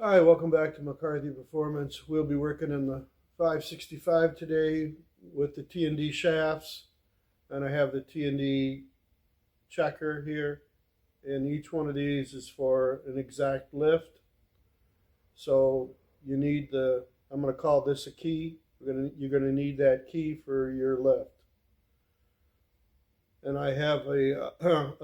Hi, welcome back to McCarthy Performance. We'll be working in the 565 today with the T&D shafts, and I have the T&D checker here, and each one of these is for an exact lift. So you need I'm going to call this a key. You're going to need that key for your lift. And I have a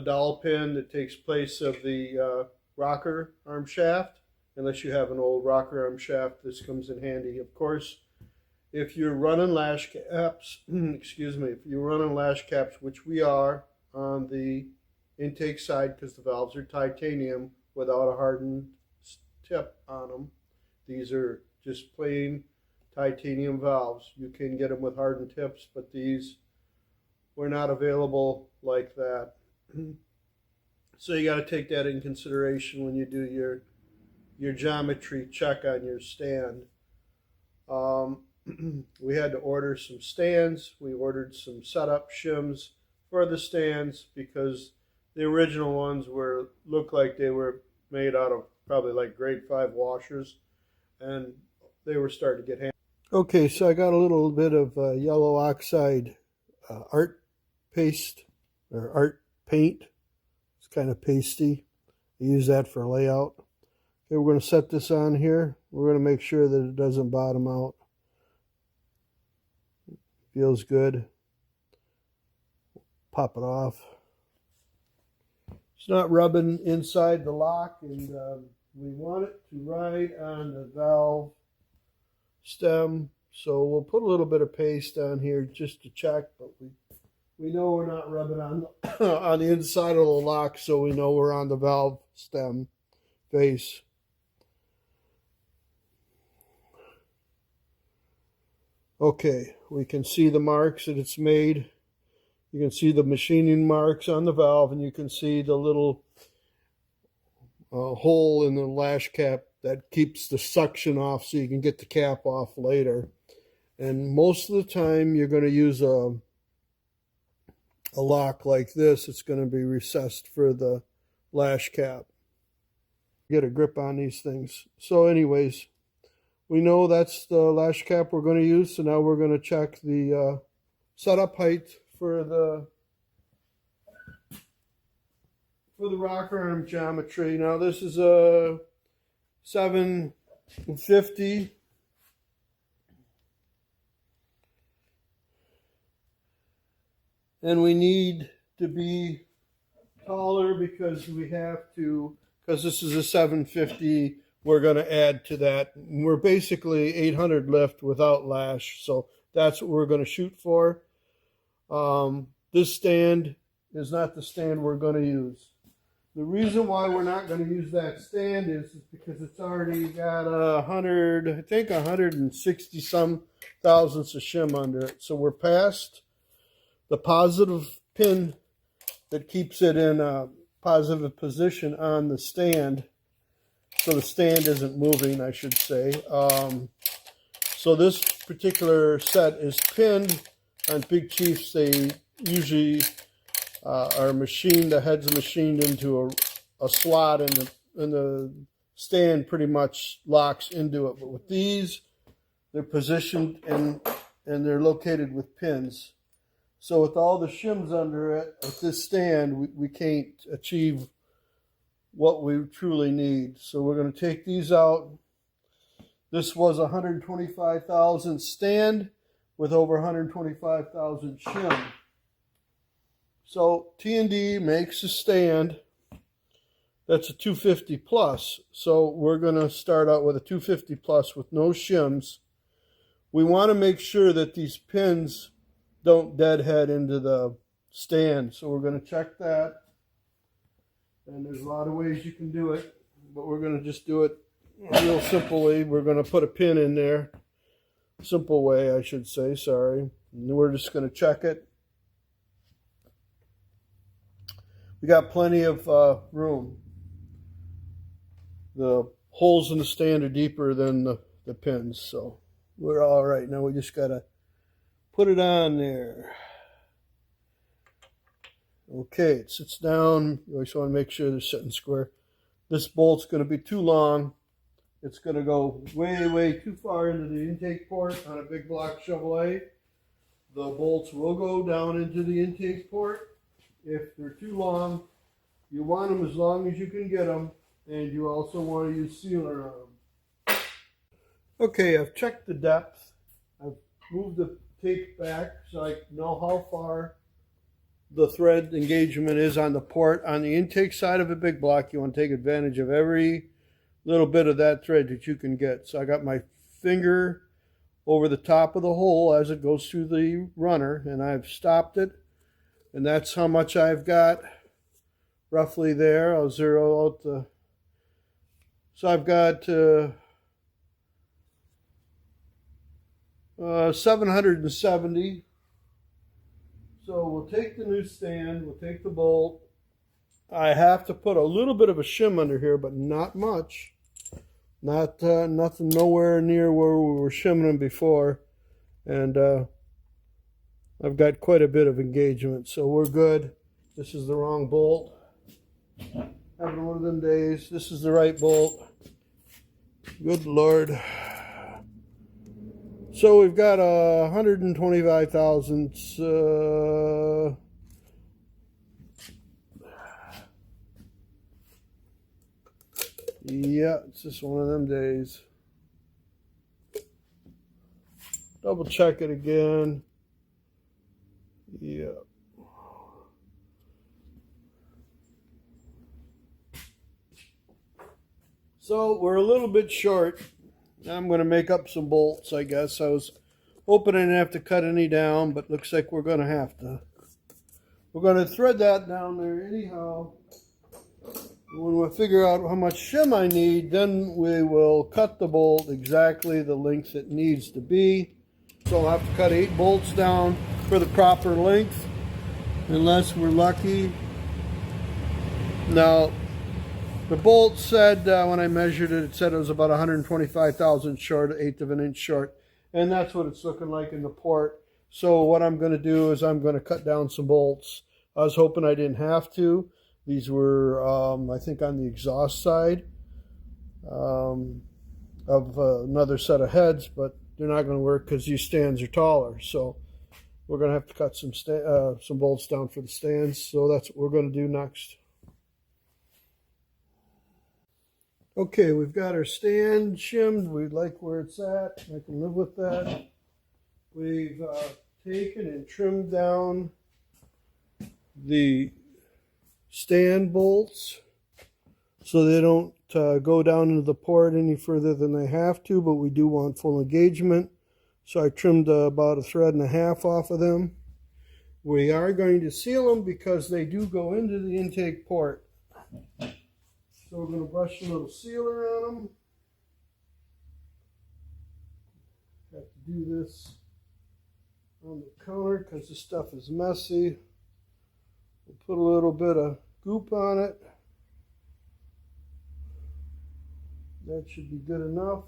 dowel pin that takes place of the rocker arm shaft. Unless you have an old rocker arm shaft, this comes in handy. Of course, if you're running lash caps, excuse me, if you're running lash caps, which we are on the intake side because the valves are titanium without a hardened tip on them. These are just plain titanium valves. You can get them with hardened tips, but these were not available like that. So you got to take that in consideration when you do your geometry check on your stand. We had to order some stands. We ordered some setup shims for the stands because the original ones looked like they were made out of probably like grade 5 washers, and they were starting to get handy. Okay, so I got a little bit of yellow oxide art paste or art paint. It's kind of pasty. I use that for layout. Okay, we're going to set this on here. We're going to make sure that it doesn't bottom out. Feels good. Pop it off. It's not rubbing inside the lock, and we want it to ride on the valve stem. So we'll put a little bit of paste on here just to check, but we know we're not rubbing on on the inside of the lock, so we know we're on the valve stem face. Okay, we can see the marks that it's made. You can see the machining marks on the valve, and you can see the little hole in the lash cap that keeps the suction off so you can get the cap off later. And most of the time you're going to use a lock like this. It's going to be recessed for the lash cap. Get a grip on these things. So anyways, we know that's the lash cap we're going to use, so now we're going to check the setup height for the rocker arm geometry. Now this is a 750. And we need to be taller because this is a 750. We're going to add to that. We're basically 800 lift without lash, so that's what we're going to shoot for. This stand is not the stand we're going to use. The reason why we're not going to use that stand is because it's already got 160 some thousandths of shim under it. So we're past the positive pin that keeps it in a positive position on the stand. So the stand isn't moving, I should say. So this particular set is pinned on Big Chiefs. They usually are machined, the head's machined into a slot, and the stand pretty much locks into it. But with these, they're positioned and they're located with pins. So with all the shims under it, with this stand, we can't achieve what we truly need. So we're going to take these out. This was a 125,000 stand with over 125,000 shim. So T&D makes a stand that's a 250 plus. So we're going to start out with a 250 plus with no shims. We want to make sure that these pins don't deadhead into the stand. So we're going to check that. And there's a lot of ways you can do it, but we're going to just do it real simply. We're going to put a pin in there. Simple way, I should say, sorry. And we're just going to check it. We got plenty of room. The holes in the stand are deeper than the pins, so we're all right. Now we just got to put it on there. Okay, it sits down. You always want to make sure they're sitting square. This bolt's going to be too long. it's going to go way, way too far into the intake port on a big block Chevrolet. The bolts will go down into the intake port. If they're too long, you want them as long as you can get them, and you also want to use sealer on them. Okay, I've checked the depth. I've moved the tape back so I know how far the thread engagement is on the port. On the intake side of a big block, you want to take advantage of every little bit of that thread that you can get. So I got my finger over the top of the hole as it goes through the runner, and I've stopped it, and that's how much I've got roughly there. I'll zero out the, so I've got 770. So we'll take the new stand, we'll take the bolt. I have to put a little bit of a shim under here, but not much. Nothing nowhere near where we were shimming them before. And I've got quite a bit of engagement, so we're good. This is the wrong bolt. Having one of them days. This is the right bolt. Good Lord. So we've got 125 thousandths. Yeah, it's just one of them days. Double check it again. Yeah. So we're a little bit short. I'm going to make up some bolts, I guess. I was hoping I didn't have to cut any down, but looks like we're going to have to. We're going to thread that down there anyhow. When we figure out how much shim I need, then we will cut the bolt exactly the length it needs to be. So I'll have to cut 8 bolts down for the proper length, unless we're lucky. Now, the bolt said, when I measured it, it said it was about 125 thousandths short, 1/8 of an inch short. And that's what it's looking like in the port. So what I'm going to do is I'm going to cut down some bolts. I was hoping I didn't have to. These were, I think, on the exhaust side of another set of heads, but they're not going to work because these stands are taller. So we're going to have to cut some bolts down for the stands. So that's what we're going to do next. Okay, we've got our stand shimmed. We like where it's at. I can live with that. We've taken and trimmed down the stand bolts so they don't go down into the port any further than they have to, but we do want full engagement. So I trimmed about 1.5 threads off of them. We are going to seal them because they do go into the intake port. So we're going to brush a little sealer on them. Have to do this on the counter because the stuff is messy. We'll put a little bit of goop on it. That should be good enough.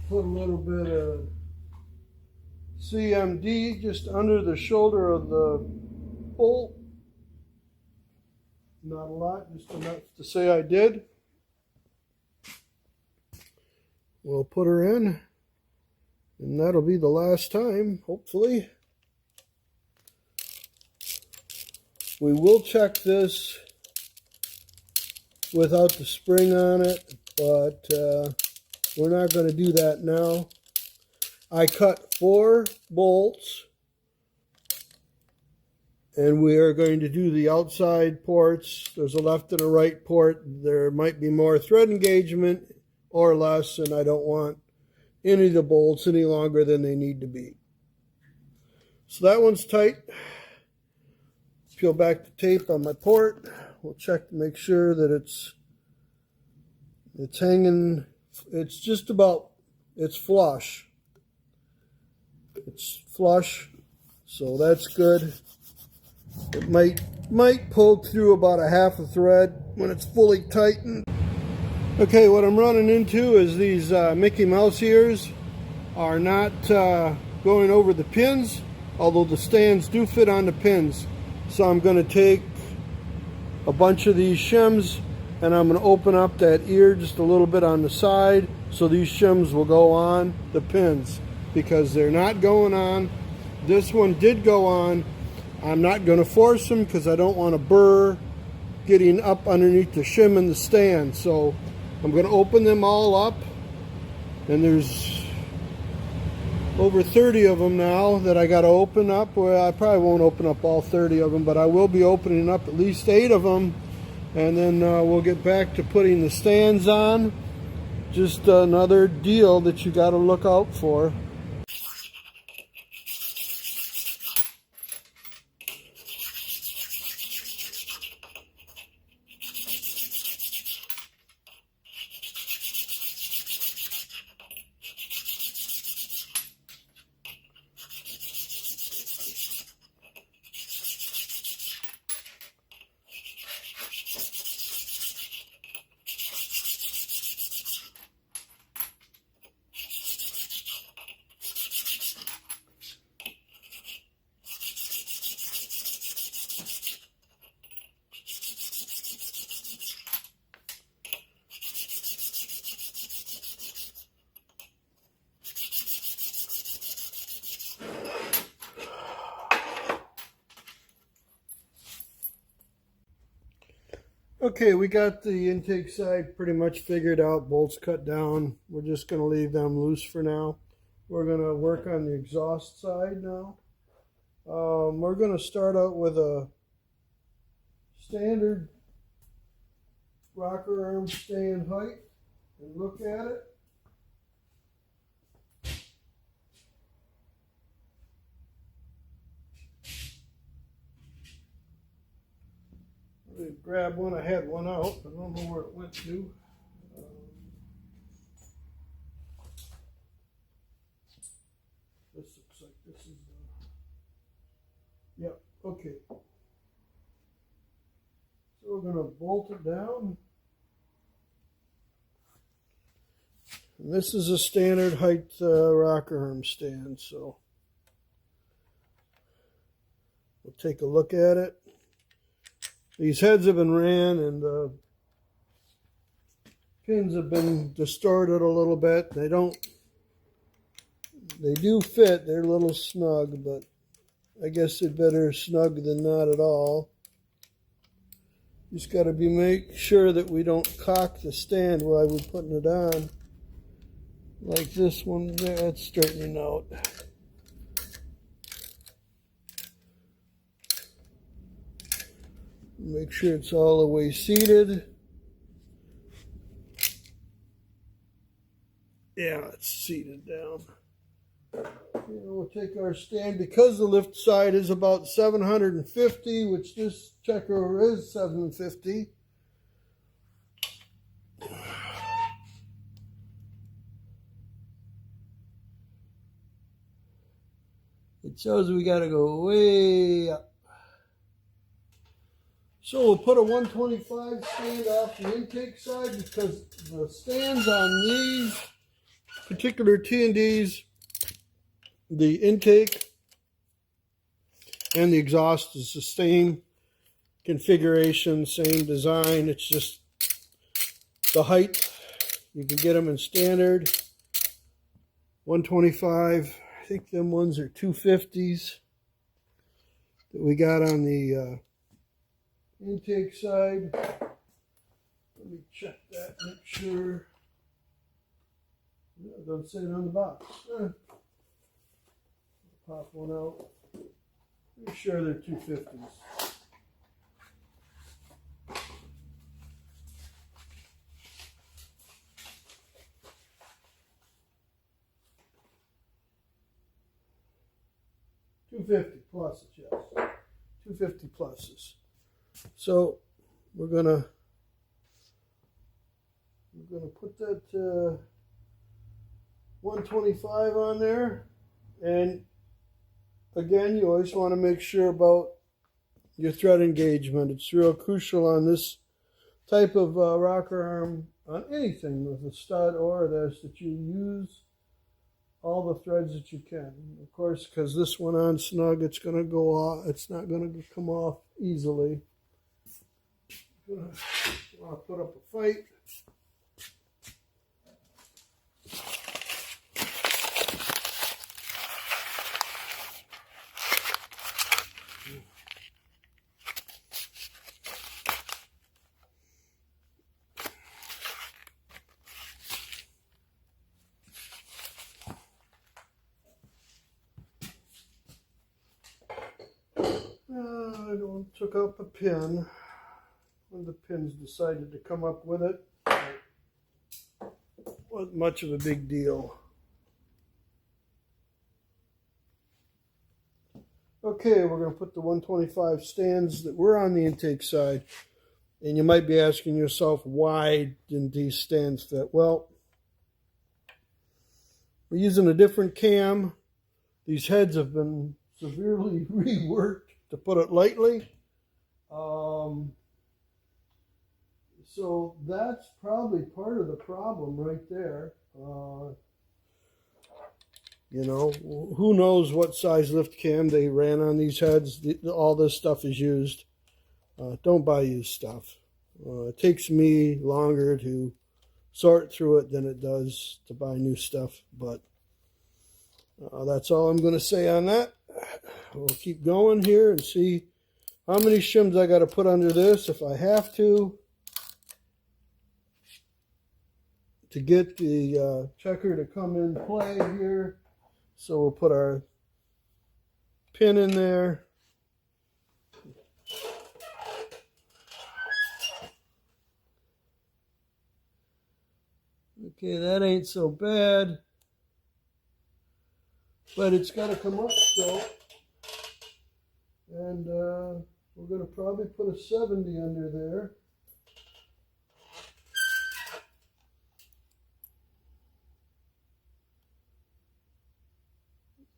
Put a little bit of CMD just under the shoulder of the bolt. Not a lot, just enough to say I did. We'll put her in, and that'll be the last time, hopefully. We will check this without the spring on it, but we're not going to do that now. I cut 4 bolts. And we are going to do the outside ports. There's a left and a right port. There might be more thread engagement or less, and I don't want any of the bolts any longer than they need to be. So that one's tight. Peel back the tape on my port. We'll check to make sure that it's hanging. It's just about, it's flush. It's flush, so that's good. It might pull through about 1/2 thread when it's fully tightened. Okay, what I'm running into is these Mickey Mouse ears are not going over the pins, although the stands do fit on the pins. So I'm going to take a bunch of these shims and I'm going to open up that ear just a little bit on the side so these shims will go on the pins, because they're not going on. This one did go on. I'm not going to force them because I don't want a burr getting up underneath the shim in the stand. So I'm going to open them all up, and there's over 30 of them now that I got to open up. Well, I probably won't open up all 30 of them, but I will be opening up at least 8 of them, and then we'll get back to putting the stands on. Just another deal that you got to look out for. Okay, we got the intake side pretty much figured out, bolts cut down. We're just going to leave them loose for now. We're going to work on the exhaust side now. We're going to start out with a standard rocker arm stand height and look at it. Grab one. I had one out. I don't know where it went to. This looks like this is. Yep. Okay. So we're going to bolt it down. And this is a standard height rocker arm stand. So we'll take a look at it. These heads have been ran, and the pins have been distorted a little bit. They do fit. They're a little snug, but I guess they're better snug than not at all. Just got to make sure that we don't cock the stand while we're putting it on. Like this one there, it's straightening out. Make sure it's all the way seated. Yeah, it's seated down. We'll take our stand, because the lift side is about 750, which this checker is 750. It shows we got to go way up. So we'll put a 125 stand off the intake side, because the stands on these particular T&Ds, the intake and the exhaust is the same configuration, same design. It's just the height. You can get them in standard 125. I think them ones are 250s that we got on the intake side. Let me check that, make sure. It doesn't say it on the box. Pop one out. Make sure they're 250s. $250 pluses, yes. 250 pluses. So we're gonna put that 125 on there, and again, you always want to make sure about your thread engagement. It's real crucial on this type of rocker arm, on anything with a stud or this, that you use all the threads that you can. Of course, because this one on snug, it's going to go off. It's not going to come off easily. want to put up a fight. I took up a pin. One of the pins decided to come up with it. Wasn't much of a big deal. Okay, we're going to put the 125 stands that were on the intake side. And you might be asking yourself, why didn't these stands fit? Well, we're using a different cam. These heads have been severely reworked, to put it lightly. So that's probably part of the problem right there. You know, who knows what size lift cam they ran on these heads. All this stuff is used. Don't buy used stuff. It takes me longer to sort through it than it does to buy new stuff. But that's all I'm going to say on that. We'll keep going here and see how many shims I got to put under this if I have to get the checker to come in play here. So we'll put our pin in there. Okay, that ain't so bad. But it's got to come up still. And we're going to probably put a 70 under there.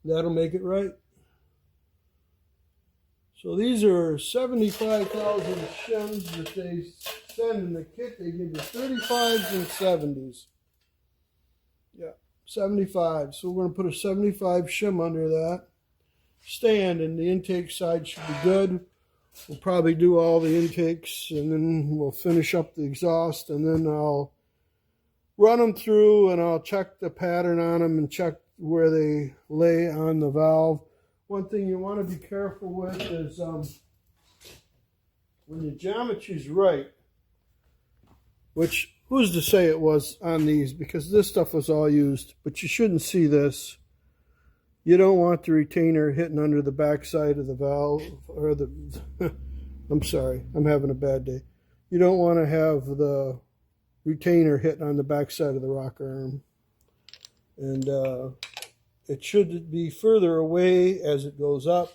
That'll make it right. So these are 75,000 shims that they send in the kit. They give you 35s and 70s. Yeah, 75. So we're going to put a 75 shim under that stand, and the intake side should be good. We'll probably do all the intakes, and then we'll finish up the exhaust, and then I'll run them through, and I'll check the pattern on them and check where they lay on the valve. One thing you want to be careful with is when the geometry's right, which who's to say it was on these, because this stuff was all used, but you shouldn't see this. You don't want the retainer hitting under the backside of the valve, or the, I'm sorry, I'm having a bad day. You don't want to have the retainer hitting on the backside of the rocker arm. And it should be further away as it goes up.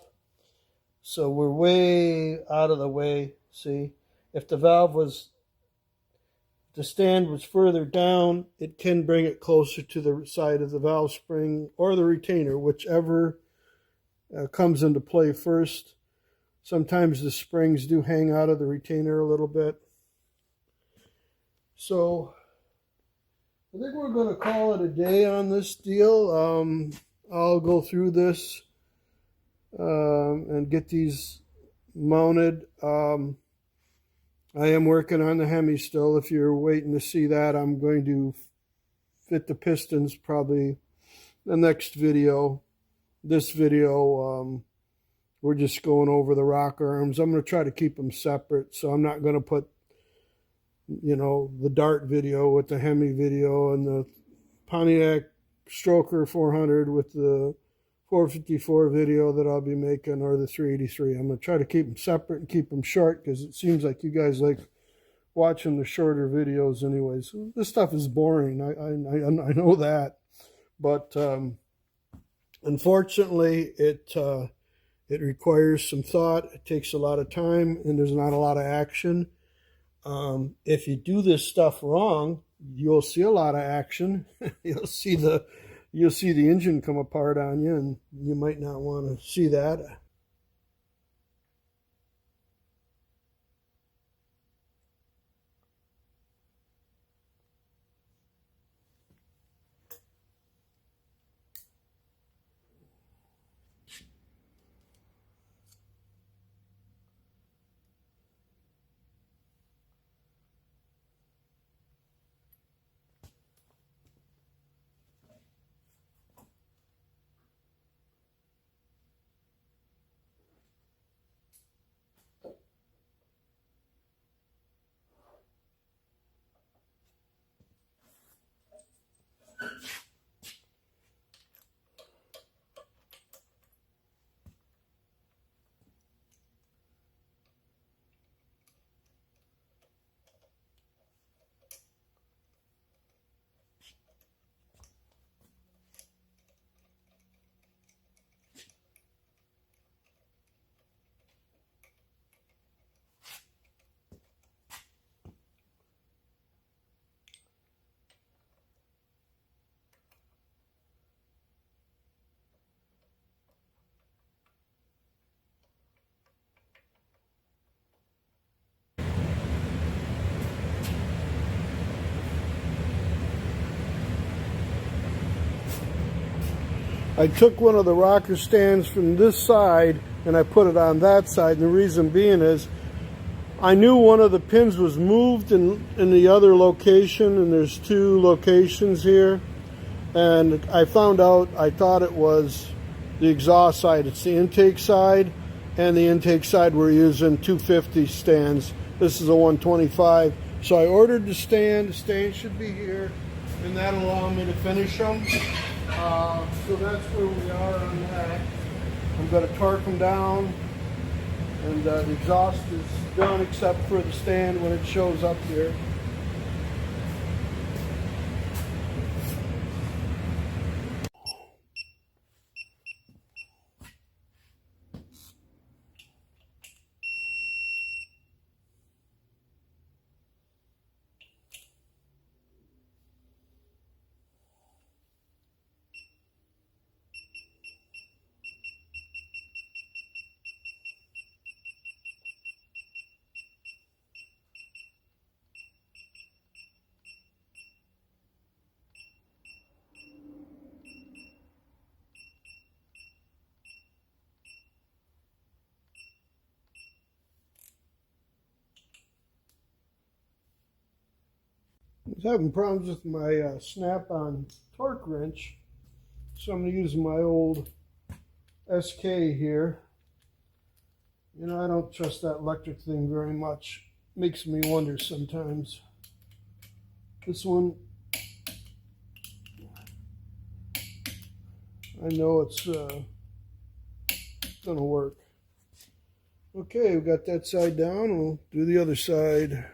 So we're way out of the way, see? If the valve was, the stand was further down, it can bring it closer to the side of the valve spring or the retainer, whichever comes into play first. Sometimes the springs do hang out of the retainer a little bit. So I think we're going to call it a day on this deal. I'll go through this and get these mounted. I am working on the Hemi still. If you're waiting to see that, I'm going to fit the pistons probably the next video. This video, we're just going over the rocker arms. I'm going to try to keep them separate, so I'm not going to put, you know, the Dart video with the Hemi video and the Pontiac Stroker 400 with the 454 video that I'll be making, or the 383. I'm going to try to keep them separate and keep them short, because it seems like you guys like watching the shorter videos anyways. This stuff is boring. I know that. But unfortunately, it requires some thought. It takes a lot of time, and there's not a lot of action. If you do this stuff wrong, you'll see a lot of action. You'll see the engine come apart on you, and you might not want to see that. I took one of the rocker stands from this side and I put it on that side, and the reason being is I knew one of the pins was moved in the other location, and there's two locations here, and I found out, I thought it was the exhaust side. It's the intake side, and the intake side we're using 250 stands. This is a 125. So I ordered the stand should be here, and that'll allow me to finish them. So that's where we are on that. I'm going to torque them down, and the exhaust is done except for the stand when it shows up here. I was having problems with my snap-on torque wrench, so I'm going to use my old SK here. You know, I don't trust that electric thing very much. Makes me wonder sometimes. This one, I know it's going to work. Okay, we got that side down. We'll do the other side.